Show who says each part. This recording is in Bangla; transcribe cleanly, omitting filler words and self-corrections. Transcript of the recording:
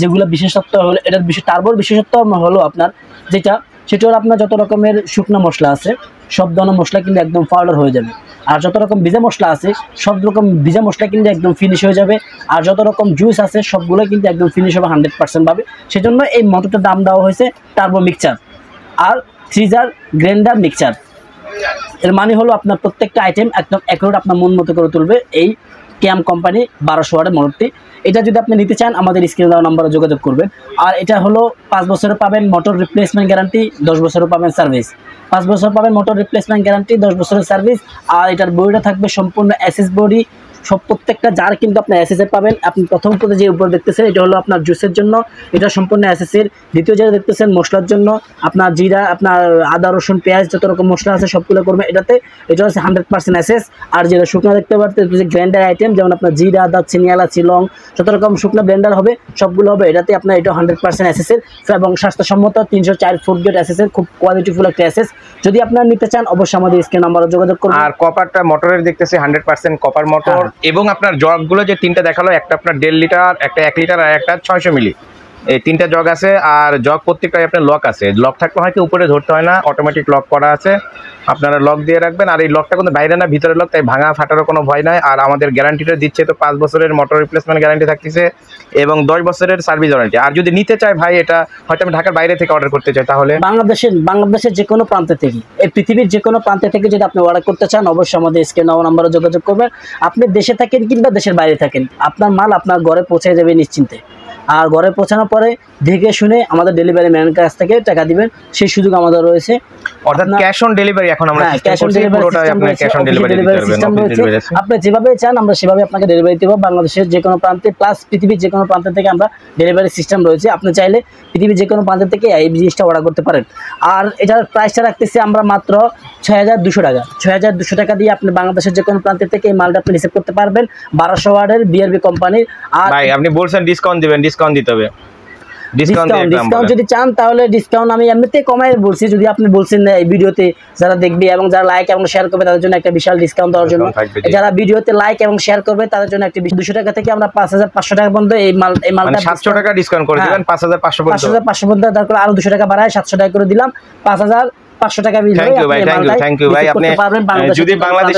Speaker 1: যেগুলো বিশেষত্ব হলো, এটার টার্বোর বিশেষত্ব হলো আপনার সেটা হলো আপনার যত রকমের শুকনো মশলা আছে সব ধরনের মশলা কিন্তু একদম পাউডার হয়ে যাবে, আর যত রকম ভিজা মশলা আছে সব রকম ভিজা মশলা কিন্তু একদম ফিনিশ হয়ে যাবে, আর যত রকম জুস আছে সবগুলো কিন্তু একদম ফিনিশ হবে 100% ভাবে। সেজন্য এই মোটরটার দাম দেওয়া হয়েছে টার্বো মিক্সচার আর থ্রিজার গ্রাইন্ডার মিক্সচার। এর মানে হলো আপনার প্রত্যেকটা আইটেম একদম অ্যাকুরেট আপনার মন মতো করে তুলবে এই ক্যাম কোম্পানি 1200 ওয়াটের মোটরটি। এটা যদি আপনি নিতে চান আমাদের স্ক্রিনে দেওয়া নম্বরে যোগাযোগ করবেন। আর এটা হলো 5 বছরের পাবেন মোটর রিপ্লেসমেন্ট গ্যারান্টি, 10 বছরের পাবেন সার্ভিস। 5 বছর পাবেন মোটর রিপ্লেসমেন্ট গ্যারান্টি, 10 বছরের সার্ভিস। আর এটার বডিটা থাকবে সম্পূর্ণ এসএস বডি, প্রত্যেকটা জার কিন্তু আপনার এসএস এর পাবেন। আপনি প্রথম পথে যে উপরে দেখতেছেন এটা হলো আপনার জুসের জন্য, এটা সম্পূর্ণ এসএস এর। দ্বিতীয় যেটা দেখতেছেন মশলার জন্য, আপনার জিরা, আপনার আদা রসুন পেঁয়াজ যত রকম মশলা আছে সবগুলো করবেন এটাতে। এটা হচ্ছে 100% এসএস। আর যেটা শুকনো দেখতে পাচ্ছেন গ্রাইন্ডার আইটেম, যেমন আপনার জিরা, দারচিনি, এলাচি, লং যত রকম শুকনো ব্লেন্ডার হবে সবগুলো হবে এটাতে। আপনার এটা 100% এসএস এর এবং স্বাস্থ্যসম্মত 304 ফুট গ্রেড এসএস এর, খুব কোয়ালিটিফুল একটা এসএস। যদি আপনারা নিতে চান অবশ্যই আমাদের স্ক্রিন নাম্বারে যোগাযোগ করুন।
Speaker 2: আর কপারটা মোটরের দেখতেছি 100% কপার মোটর। এবং আপনার জগগুলো যে তিনটা দেখালো, একটা আপনার 1.5 লিটার, একটা 1 লিটার আর একটা 600 মিলি, এই তিনটা জগ আছে। আর জগ প্রত্যেকটাই আপনার লক আছে, লক থাকলে হয়তো উপরে ধরতে হয় না, অটোমেটিক লক করা আছে, আপনারা লক দিয়ে রাখবেন। আর এই লকটা কিন্তু বাইরে না ভিতরে লক, তাই ভাঙা ফাটারও কোনো ভয় নাই। আর আমাদের গ্যারান্টিটা দিচ্ছে তো 5 বছরের মোটর রিপ্লেসমেন্ট গ্যারান্টি থাকতেছে এবং 10 বছরের সার্ভিস ওয়ারেন্টি। আর যদি নিতে চাই ভাই, এটা হয়তো আমি ঢাকার বাইরে থেকে অর্ডার করতে চাই, তাহলে
Speaker 1: বাংলাদেশের যে কোনো প্রান্ত থেকে, এই পৃথিবীর যে কোনো প্রান্ত থেকে যদি আপনি অর্ডার করতে চান অবশ্যই আমাদের স্ক্রিনে দেওয়া নম্বরে যোগাযোগ করবেন। আপনি দেশে থাকেন কিংবা দেশের বাইরে থাকেন, আপনার মাল আপনার ঘরে পৌঁছে যাবে নিশ্চিন্তে। আর ঘরে পৌঁছানোর পরে দেখে শুনে আমাদের ডেলিভারি ম্যানের কাছ থেকে টাকা দিবেন, সেই সুযোগ আমাদের রয়েছে।
Speaker 2: অর্থাৎ ক্যাশ অন ডেলিভারি এখন আমরা
Speaker 1: ক্যাশ অন ডেলিভারি সিস্টেম রয়েছে। আপনি যেভাবে চান আমরা সেভাবে আপনাকে ডেলিভারি দেব, বাংলাদেশের যে কোনো প্রান্তে প্লাস পৃথিবীর যে কোনো প্রান্ত থেকে আমরা ডেলিভারি সিস্টেম রয়েছে। আপনি চাইলে পৃথিবীর যে কোনো প্রান্ত থেকে এই জিনিসটা অর্ডার করতে পারেন। আর এটার প্রাইসটা রাখতেছি আমরা মাত্র 6200 টাকা। 6200 টাকা দিয়ে আপনি বাংলাদেশের যে কোনো প্রান্ত থেকে এই মালটা আপনি রিসিভ করতে পারবেন 1200 ওয়াটের বিআরবি কোম্পানির। আর
Speaker 2: ভাই আপনি বলছেন ডিসকাউন্ট দিবেন, ডিসকাউন্ট দিতে হবে।
Speaker 1: ডিসকাউন্ট যদি চান তাহলে ডিসকাউন্ট আমি এমনিতে কমাই বলছি, যদি আপনি বলছেন এই ভিডিওতে যারা দেখবে এবং যারা লাইক এবং শেয়ার করবে তাদের জন্য একটা বিশাল ডিসকাউন্ট দেওয়ার জন্য, যারা ভিডিওতে লাইক এবং শেয়ার করবে তাদের জন্য একটা 200 টাকা থেকে আমরা 5500 টাকা পর্যন্ত এই মালটা
Speaker 2: 700 টাকা ডিসকাউন্ট করে দিবেন, 5500 পর্যন্ত
Speaker 1: তারপর আরো 200 টাকা বাড়ায় 700 টাকা করে দিলাম, 5500 টাকা বিল হয়ে
Speaker 2: থ্যাংক ইউ ভাই, আপনি যদি বাংলাদেশ